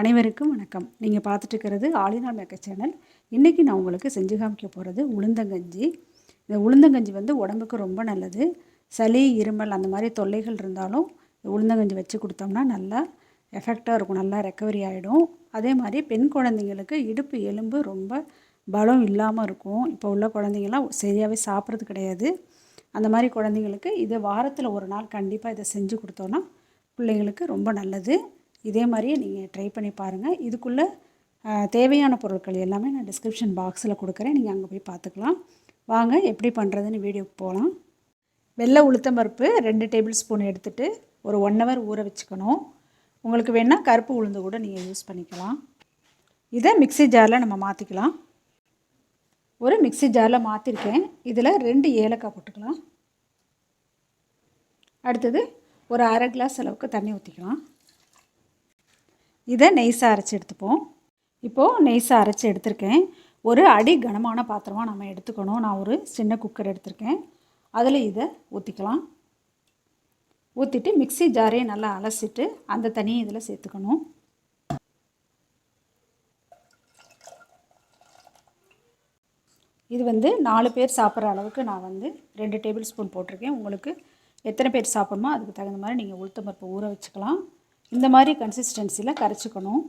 அனைவருக்கும் வணக்கம். நீங்கள் பார்த்துட்டு இருக்கிறது ஆலினால் மேக்கர் சேனல். இன்றைக்கி நான் உங்களுக்கு செஞ்சு காமிக்க போகிறது உளுந்தங்கஞ்சி. இந்த உளுந்தங்கஞ்சி வந்து உடம்புக்கு ரொம்ப நல்லது. சளி, இருமல் அந்த மாதிரி தொல்லைகள் இருந்தாலும் உளுந்தங்கஞ்சி வச்சு கொடுத்தோம்னா நல்லா எஃபெக்டாக இருக்கும், நல்லா ரெக்கவரி ஆகிடும். அதே மாதிரி பெண் குழந்தைங்களுக்கு இடுப்பு எலும்பு ரொம்ப பலம் இல்லாமல் இருக்கும். இப்போ உள்ள குழந்தைங்கள்லாம் சரியாகவே சாப்பிட்றது கிடையாது. அந்த மாதிரி குழந்தைங்களுக்கு இதை வாரத்தில் ஒரு நாள் கண்டிப்பாக இதை செஞ்சு கொடுத்தோன்னா பிள்ளைங்களுக்கு ரொம்ப நல்லது. இதே மாதிரியே நீங்கள் ட்ரை பண்ணி பாருங்கள். இதுக்குள்ளே தேவையான பொருட்கள் எல்லாமே நான் டிஸ்கிரிப்ஷன் பாக்ஸில் கொடுக்குறேன், நீங்கள் அங்கே போய் பார்த்துக்கலாம். வாங்க எப்படி பண்ணுறதுன்னு வீடியோக்கு போகலாம். வெள்ளை உளுத்தம்பருப்பு 2 டேபிள் ஸ்பூன் எடுத்துகிட்டு ஒரு 1 ஹவர் ஊற வச்சுக்கணும். உங்களுக்கு வேணால் கருப்பு உளுந்து கூட நீங்கள் யூஸ் பண்ணிக்கலாம். இதை மிக்ஸி ஜாரில் நம்ம மாற்றிக்கலாம். ஒரு மிக்ஸி ஜாரில் மாற்றிருக்கேன். இதில் 2 ஏலக்காய் போட்டுக்கலாம். அடுத்தது ஒரு அரை கிளாஸ் அளவுக்கு தண்ணி ஊற்றிக்கலாம். இதை நெய்ஸாக அரைச்சி எடுத்துப்போம். இப்போது நெய்ஸாக அரைச்சி எடுத்திருக்கேன். ஒரு அடி கனமான பாத்திரமாக நம்ம எடுத்துக்கணும். நான் ஒரு சின்ன குக்கர் எடுத்திருக்கேன். அதில் இதை ஊற்றிக்கலாம். ஊற்றிட்டு மிக்ஸி ஜாரையை நல்லா அலசிட்டு அந்த தண்ணியை இதில் சேர்த்துக்கணும். இது வந்து 4 பேர் சாப்பிட்ற அளவுக்கு நான் வந்து 2 டேபிள் ஸ்பூன் போட்டிருக்கேன். உங்களுக்கு எத்தனை பேர் சாப்பிட்ணுமோ அதுக்கு தகுந்த மாதிரி நீங்கள் உளுத்தம்பருப்பு ஊற வச்சுக்கலாம். இந்த மாதிரி கன்சிஸ்டன்சியில் கரைச்சிக்கணும்.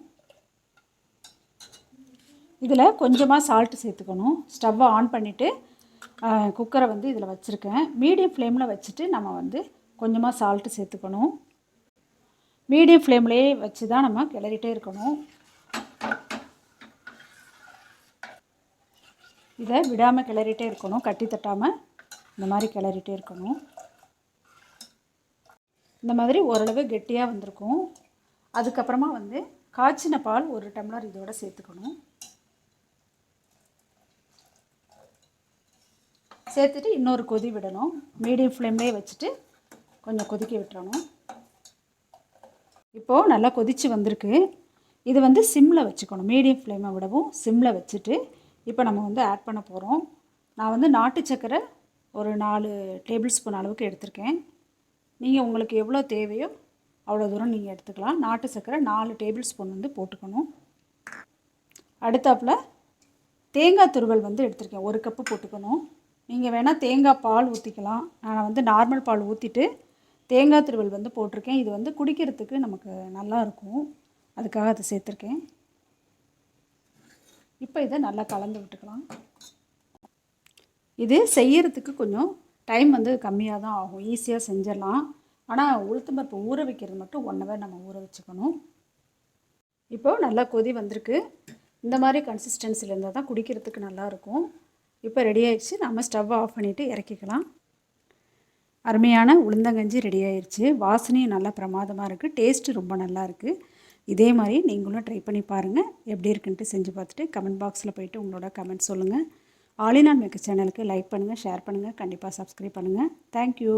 இதில் கொஞ்சமாக சால்ட்டு சேர்த்துக்கணும். ஸ்டவ்வை ஆன் பண்ணிவிட்டு குக்கரை வந்து இதில் வச்சுருக்கேன். மீடியம் ஃப்ளேமில் வச்சுட்டு நம்ம வந்து கொஞ்சமாக சால்ட்டு சேர்த்துக்கணும். மீடியம் ஃப்ளேம்லேயே வச்சு தான் நம்ம கிளறிட்டே இருக்கணும். இதை விடாமல் கிளறிட்டே இருக்கணும், கட்டி தட்டாமல் இந்த மாதிரி கிளறிட்டே இருக்கணும். இந்த மாதிரி ஓரளவு கெட்டியாக வந்திருக்கும். அதுக்கப்புறமா வந்து காய்ச்சின பால் 1 டம்ளர் இதோட சேர்த்துக்கணும். சேர்த்துட்டு இன்னொரு கொதி விடணும். மீடியம் ஃப்ளேம்லேயே வச்சுட்டு கொஞ்சம் கொதிக்க விட்டுறணும். இப்போது நல்லா கொதித்து வந்திருக்கு. இது வந்து சிம்மில் வச்சுக்கணும். மீடியம் ஃப்ளேமை விடவும் சிம்மில் வச்சுட்டு இப்போ நம்ம வந்து ஆட் பண்ண போகிறோம். நான் வந்து நாட்டு சர்க்கரை ஒரு 4 டேபிள் ஸ்பூன் அளவுக்கு எடுத்திருக்கேன். நீங்கள் உங்களுக்கு எவ்வளோ தேவையோ அவ்வளோ தூரம் நீங்கள் எடுத்துக்கலாம். நாட்டு சர்க்கரை 4 டேபிள் ஸ்பூன் வந்து போட்டுக்கணும். அடுத்தாப்பில் தேங்காய் துருவல் வந்து எடுத்திருக்கேன். 1 கப்பு போட்டுக்கணும். நீங்கள் வேணால் தேங்காய் பால் ஊற்றிக்கலாம். நான் வந்து நார்மல் பால் ஊற்றிட்டு தேங்காய் துருவல் வந்து போட்டிருக்கேன். இது வந்து குடிக்கிறதுக்கு நமக்கு நல்லாயிருக்கும், அதுக்காக அதை சேர்த்துருக்கேன். இப்போ இதை நல்லா கலந்து விட்டுக்கலாம். இது செய்யறதுக்கு கொஞ்சம் டைம் வந்து கம்மியாக தான் ஆகும், ஈஸியாக செஞ்சிடலாம். ஆனால் உளுத்தம்பருப்பு ஊற வைக்கிறது மட்டும் 1 ஹவர் நம்ம ஊற வச்சுக்கணும். இப்போது நல்லா கொதி வந்திருக்கு. இந்த மாதிரி கன்சிஸ்டன்சியில் இருந்தால் தான் குடிக்கிறதுக்கு நல்லாயிருக்கும். இப்போ ரெடி ஆயிடுச்சு. நம்ம ஸ்டவ்வை ஆஃப் பண்ணிவிட்டு இறக்கிக்கலாம். அருமையான உளுந்தங்கஞ்சி ரெடி ஆயிடுச்சு. வாசனையும் நல்லா பிரமாதமாக இருக்குது, டேஸ்ட்டு ரொம்ப நல்லா இருக்குது. இதே மாதிரி நீங்களும் ட்ரை பண்ணி பாருங்கள். எப்படி இருக்குன்ட்டு செஞ்சு பார்த்துட்டு கமெண்ட் பாக்ஸில் போய்ட்டு உங்களோட கமெண்ட் சொல்லுங்கள். ஆலினால் மேக்கர் சேனலுக்கு லைக் பண்ணுங்கள், ஷேர் பண்ணுங்கள், கண்டிப்பாக சப்ஸ்கிரைப் பண்ணுங்கள். தேங்க்யூ.